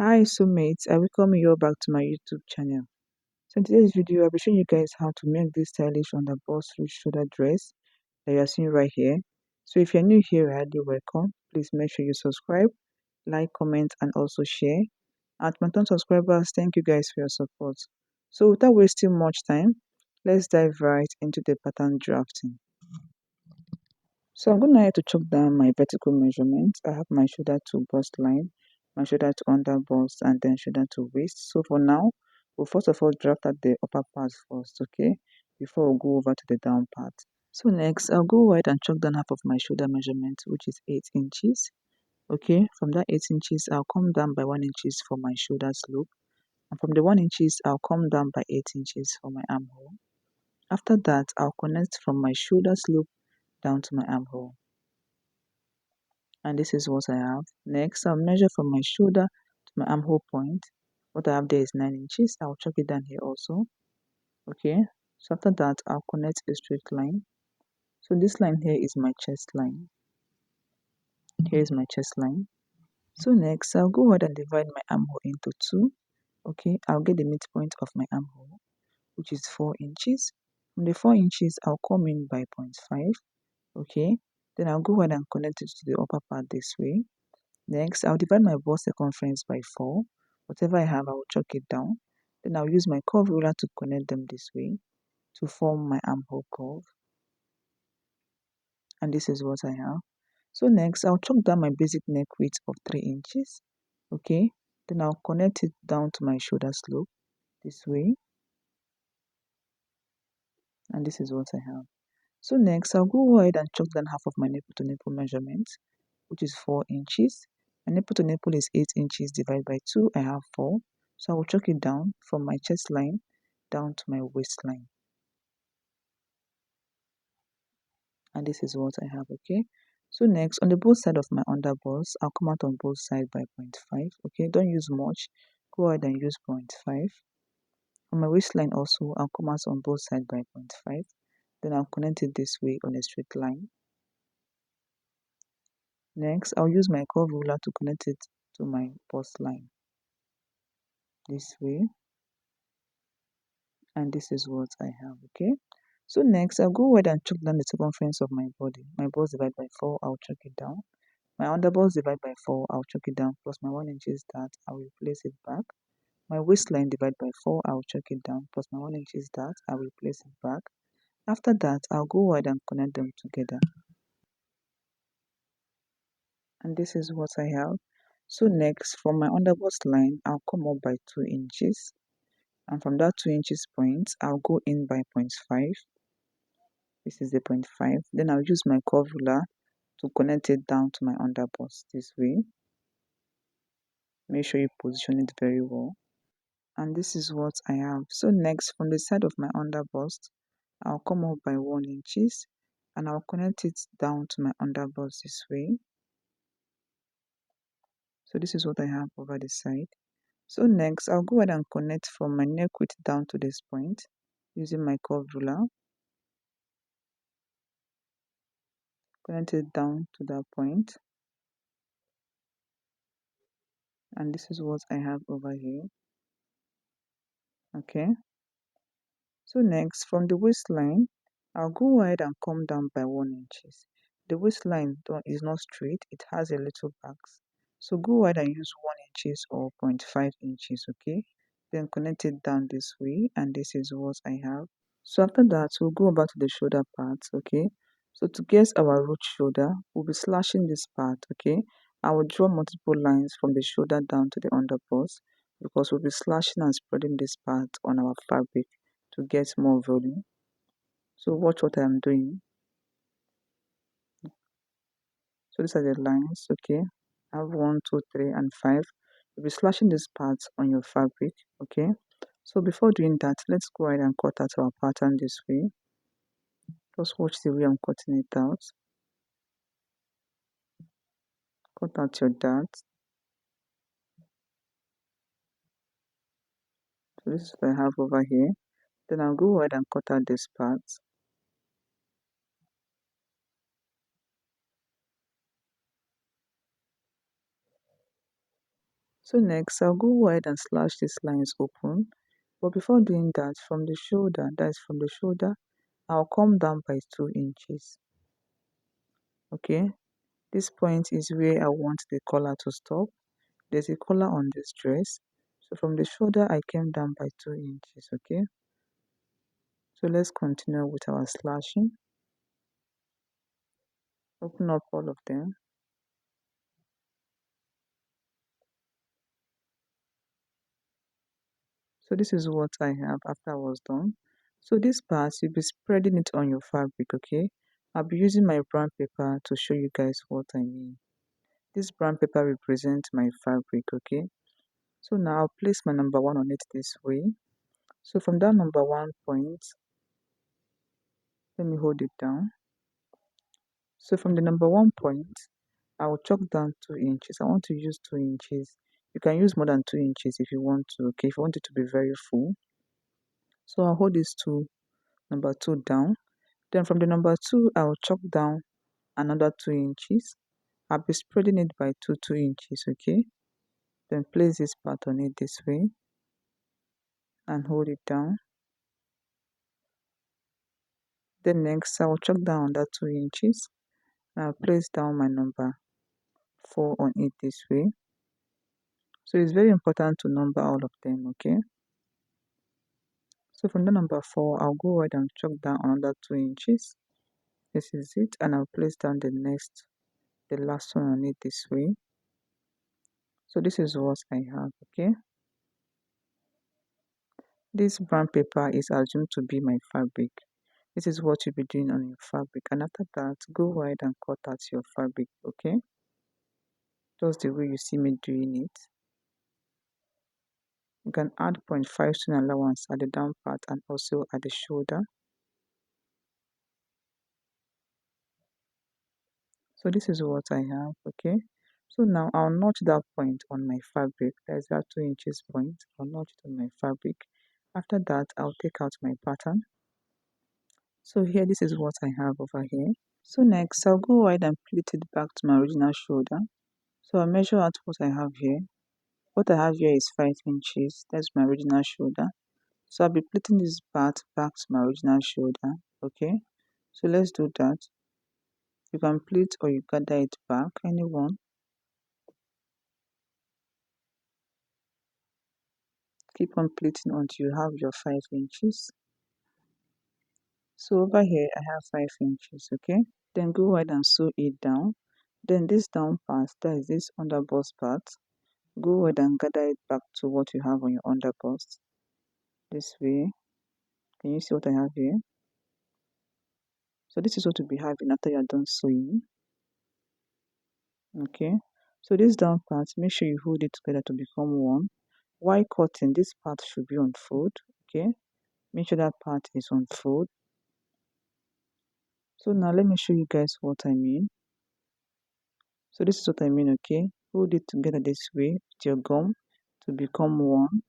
Hi soulmates, I welcome you all back to my YouTube channel. So in today's video, I'll be showing you guys how to make this stylish underbust ruched shoulder dress that you are seeing right here. So if you're new here, you're highly welcome. Please make sure you subscribe, like, comment, and also share. And my subscribers, thank you guys for your support. So without wasting much time, let's dive right into the pattern drafting. So I'm going to have to chalk down my vertical measurements. I have my shoulder to bust line, my shoulder to under bust, and then shoulder to waist. So for now, we'll first of all draft out the upper part first, okay? Before we go over to the down part. So next, I'll go ahead and chalk down half of my shoulder measurement, which is 8 inches. Okay, from that 8 inches, I'll come down by 1 inches for my shoulder slope. And from the 1 inches, I'll come down by 8 inches for my armhole. After that, I'll connect from my shoulder slope down to my armhole. And this is what I have. Next, I'll measure from my shoulder to my armhole point. What I have there is 9 inches. I'll chalk it down here also. Okay, so after that, I'll connect a straight line. So this line here is my chest line. Here is my chest line. So next, I'll go ahead and divide my armhole into 2. Okay, I'll get the midpoint of my armhole, which is 4 inches. From the 4 inches, I'll come in by 0.5. Okay, then I'll go ahead and connect it to the upper part this way. Next, I'll divide my bust circumference by 4. Whatever I have, I will chalk it down. Then I'll use my curve ruler to connect them this way to form my armhole curve. And this is what I have. So next, I'll chalk down my basic neck width of 3 inches. Okay, then I'll connect it down to my shoulder slope this way. And this is what I have. So next, I'll go ahead and chalk down half of my nipple to nipple measurement, which is 4 inches. My nipple to nipple is 8 inches divided by 2. I have 4. So I will chalk it down from my chest line down to my waistline. And this is what I have, okay? So next, on the both side of my underbust, I'll come out on both sides by 0.5, okay? Don't use much. Go ahead and use 0.5. On my waistline also, I'll come out on both sides by 0.5. Then I'll connect it this way on a straight line. Next, I'll use my curve ruler to connect it to my bust line this way. And this is what I have, okay? So next, I'll go ahead and chalk down the circumference of my body. My bust divided by 4, I'll chalk it down. My underbust divided by 4, I'll chalk it down, plus my 1 inches that I will place it back. My waistline divided by 4, I'll chalk it down, plus my 1 inches that I will place it back. After that, I'll go ahead and connect them together. And this is what I have. So next, from my underbust line, I'll come up by 2 inches. And from that 2 inches point, I'll go in by 0.5. This is the 0.5. Then I'll use my curve ruler to connect it down to my underbust this way. Make sure you position it very well. And this is what I have. So next, from the side of my underbust, I'll come up by 1 inches and I'll connect it down to my underbust this way. So this is what I have over the side. So next, I'll go ahead and connect from my neck width down to this point using my curve ruler. Connect it down to that point. And this is what I have over here. Okay. So next, from the waistline, I'll go ahead and come down by 1 inches. The waistline is not straight, it has a little backs. So go ahead and use 1 inches or 0.5 inches, okay? Then connect it down this way, and this is what I have. So after that, we'll go back to the shoulder part, okay? So to get our root shoulder, we'll be slashing this part, okay? I will draw multiple lines from the shoulder down to the underbust because we'll be slashing and spreading this part on our fabric to get more volume. So watch what I'm doing. So these are the lines, okay? I have 1, 2, 3, and 5. You'll be slashing this part on your fabric, okay? So before doing that, let's go ahead and cut out our pattern this way. Just watch the way I'm cutting it out. Cut out your dart. So this is what I have over here. Then I'll go ahead and cut out this part. So next I'll go ahead and slash these lines open. But before doing that, from the shoulder, that's from the shoulder, I'll come down by 2 inches. Okay, this point is where I want the collar to stop. There's a collar on this dress. So from the shoulder, I came down by 2 inches. Okay, so let's continue with our slashing. Open up all of them. So this is what I have after I was done. So this part, you'll be spreading it on your fabric, okay? I'll be using my brown paper to show you guys what I mean. This brown paper represents my fabric, okay? So now I'll place my number 1 on it this way. So from that number 1 point, let me hold it down. So from the number 1 point, I will chalk down 2 inches. I want to use 2 inches. You can use more than 2 inches if you want to, okay? If you want it to be very full. So I'll hold this to number 2 down. Then from the number 2, I'll chalk down another 2 inches. I'll be spreading it by 2 inches, okay? Then place this part on it this way and hold it down. Then next, I'll chalk down another 2 inches. And I'll place down my number 4 on it this way. So it's very important to number all of them, okay? So from the number 4, I'll go ahead and chalk down another 2 inches. This is it, and I'll place down the last one on it this way. So this is what I have, okay? This brown paper is assumed to be my fabric. This is what you'll be doing on your fabric, and after that, go ahead and cut out your fabric, okay? Just the way you see me doing it. You can add 0.5 seam allowance at the down part and also at the shoulder. So this is what I have, okay? So now I'll notch that point on my fabric. There's that 2 inches point. I'll notch it on my fabric. After that, I'll take out my pattern. So here, this is what I have over here. So next, I'll go ahead and pleat it back to my original shoulder. So I'll measure out what I have here. What I have here is 5 inches. That's my original shoulder. So I'll be pleating this part back to my original shoulder. Okay. So let's do that. You can pleat or you gather it back, anyone. Keep on pleating until you have your 5 inches. So over here I have 5 inches, okay? Then go ahead and sew it down. Then this down part, that is this underbust part, go ahead and gather it back to what you have on your underbust. This way. Can you see what I have here? So this is what you'll be having after you're done sewing. Okay. So this down part, make sure you hold it together to become one. While cutting, this part should be on fold. Okay. Make sure that part is on fold. So now let me show you guys what I mean. So this is what I mean, okay? Hold it together this way with your gum to become one.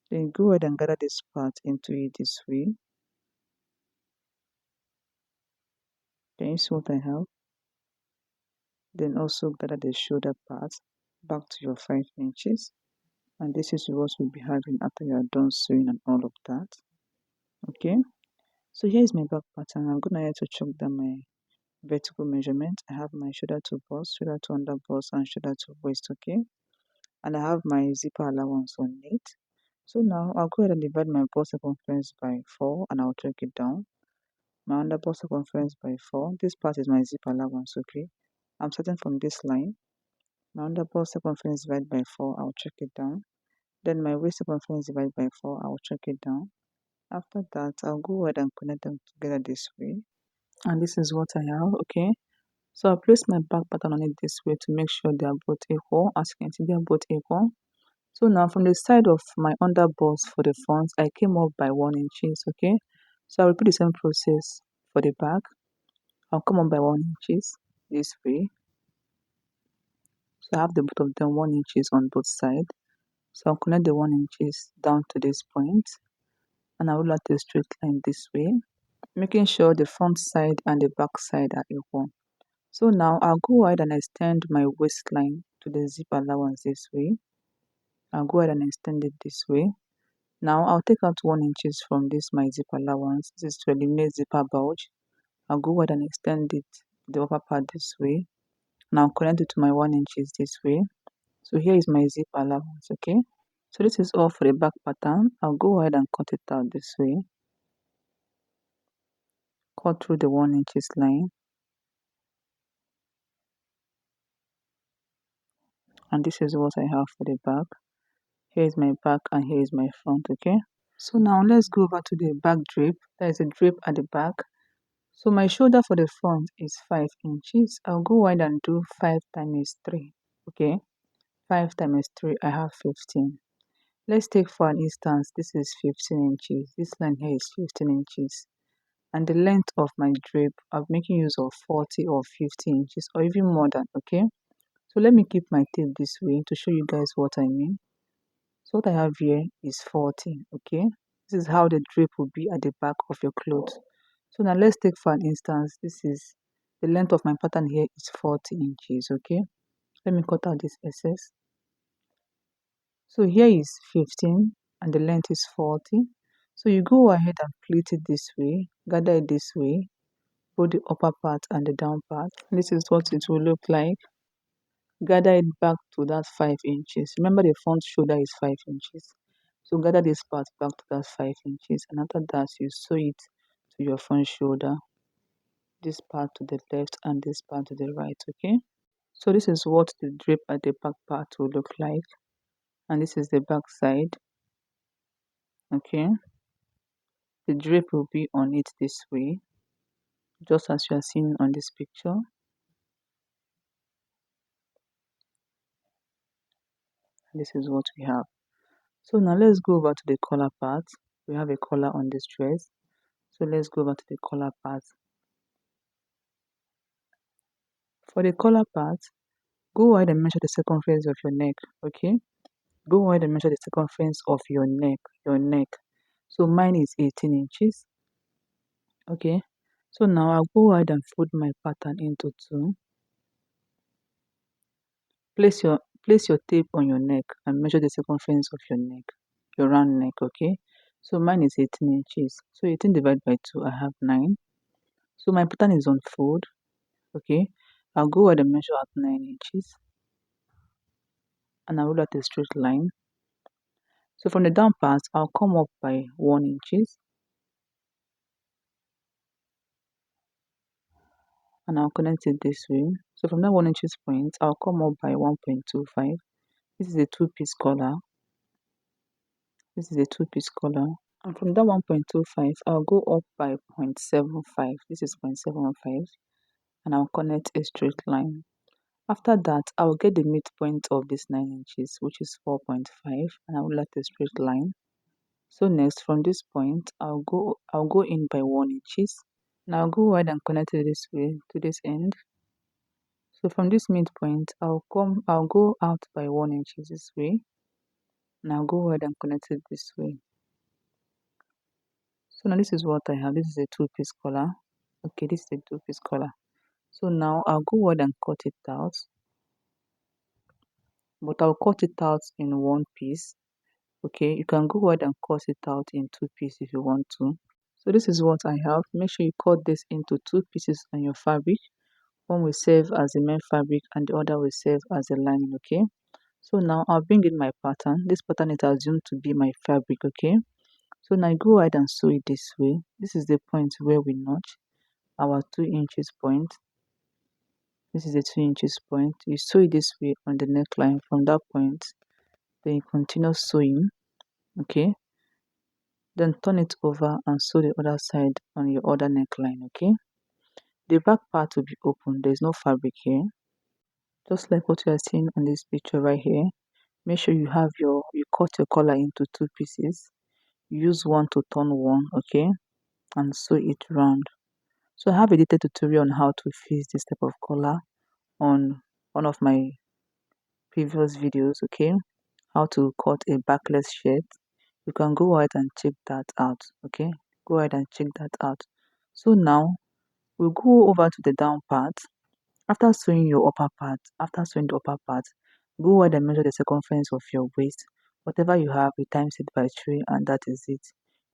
Then go ahead and gather this part into it this way. Can you see what I have? Then also gather the shoulder part back to your 5 inches. And this is what we'll be having after you are done sewing and all of that. Okay, so here is my back pattern. I'm gonna have to chalk down my vertical measurement. I have my shoulder to bust, shoulder to under bust, and shoulder to waist. Okay, and I have my zipper allowance on it. So now I'll go ahead and divide my bust circumference by 4 and I'll check it down. My under bust circumference by 4. This part is my zipper allowance. Okay, I'm starting from this line. My under bust circumference divided by 4, I'll check it down. Then my waist circumference divided by 4, I'll check it down. After that, I'll go ahead and connect them together this way. And this is what I have, okay? So I'll place my back pattern on it this way to make sure they are both equal. As you can see, they are both equal. So now from the side of my under bust for the front, I came up by 1 inches, okay? So I'll repeat the same process for the back. I'll come up by 1 inches this way. So I have the both of them 1 inches on both sides. So I'll connect the 1 inches down to this point. And I'll roll out a straight line this way, making sure the front side and the back side are equal. So now I'll go ahead and extend my waistline to the zip allowance this way. I'll go ahead and extend it this way. Now I'll take out 1 inches from this my zip allowance. This is to eliminate zipper bulge. I'll go ahead and extend it, the upper part this way. Now connect it to my 1 inches this way. So here is my zip allowance, okay? So this is all for the back pattern. I'll go ahead and cut it out this way. Cut through the 1 inches line. And this is what I have for the back. Here is my back and here is my front, okay? So now let's go over to the back drape. There is a drape at the back. So my shoulder for the front is 5 inches. I'll go ahead and do 5 times 3, okay? 5 times 3, I have 15. Let's take for an instance, this is 15 inches. This line here is 15 inches. And the length of my drape, I'm making use of 40 or 50 inches or even more than, okay? So let me keep my tape this way to show you guys what I mean. So what I have here is 40, okay? This is how the drape will be at the back of your clothes. So now let's take for an instance, this is the length of my pattern here is 40 inches, okay? Let me cut out this excess. So here is 15 and the length is 40. So you go ahead and pleat it this way, gather it this way, both the upper part and the down part. This is what it will look like. Gather it back to that 5 inches. Remember the front shoulder is 5 inches. So gather this part back to that 5 inches, and after that you sew it to your front shoulder. This part to the left and this part to the right, okay? So this is what the drape at the back part will look like. And this is the back side, okay? The drape will be on it this way, just as you are seeing on this picture. This is what we have. So now let's go over to the collar part. We have a collar on this dress. So let's go over to the collar part. For the collar part, go ahead and measure the circumference of your neck, okay? Go ahead and measure the circumference of your neck. So mine is 18 inches, okay? So now I'll go ahead and fold my pattern into 2. Place your tape on your neck and measure the circumference of your neck, your round neck, okay? So mine is 18 inches. So 18 divided by 2, I have 9. So my pattern is on fold, okay? I'll go ahead and measure out 9 inches. And I'll roll out a straight line. So from the down part, I'll come up by 1 inches. And I'll connect it this way. So from that 1 inches point, I'll come up by 1.25. This is a 2-piece collar. This is a 2-piece collar. And from that 1.25, I'll go up by 0.75. This is 0.75. And I'll connect a straight line. After that, I'll get the midpoint of this 9 inches, which is 4.5. And I'll let a straight line. So next, from this point, I'll go in by 1 inches. Now I'll go ahead and connect it this way to this end. So from this midpoint, I'll go out by 1 inches this way. And I'll go ahead and connect it this way. So now this is what I have. This is a 2-piece collar. Okay, this is a 2-piece collar. So now I'll go ahead and cut it out. But I'll cut it out in 1 piece. Okay, you can go ahead and cut it out in 2 pieces if you want to. So this is what I have. Make sure you cut this into 2 pieces on your fabric. One will serve as the main fabric and the other will serve as a lining, okay? So now I'll bring in my pattern. This pattern is assumed to be my fabric, okay? So now go ahead and sew it this way. This is the point where we notch our 2 inches point. This is the 2 inches point. You sew it this way on the neckline from that point. Then you continue sewing, okay? Then turn it over and sew the other side on your other neckline, okay? The back part will be open. There's no fabric here. Just like what you are seeing on this picture right here. Make sure you cut your collar into 2 pieces. Use one to turn one, okay? And sew it round. So I have a detailed tutorial on how to fix this type of collar on one of my previous videos, okay? How to cut a backless shirt. You can go ahead and check that out, okay? Go ahead and check that out. So now we'll go over to the down part. After sewing the upper part, Go ahead and measure the circumference of your waist. Whatever you have, you times it by 3, and that is it.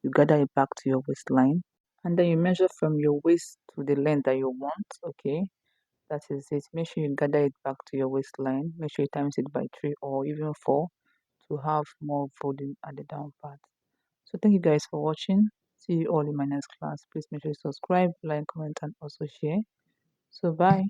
You gather it back to your waistline, and then you measure from your waist to the length that you want. Okay, that is it. Make sure you gather it back to your waistline. Make sure you times it by 3 or even 4 to have more folding at the down part. So thank you guys for watching. See you all in my next class. Please make sure you subscribe, like, comment, and also share. So bye.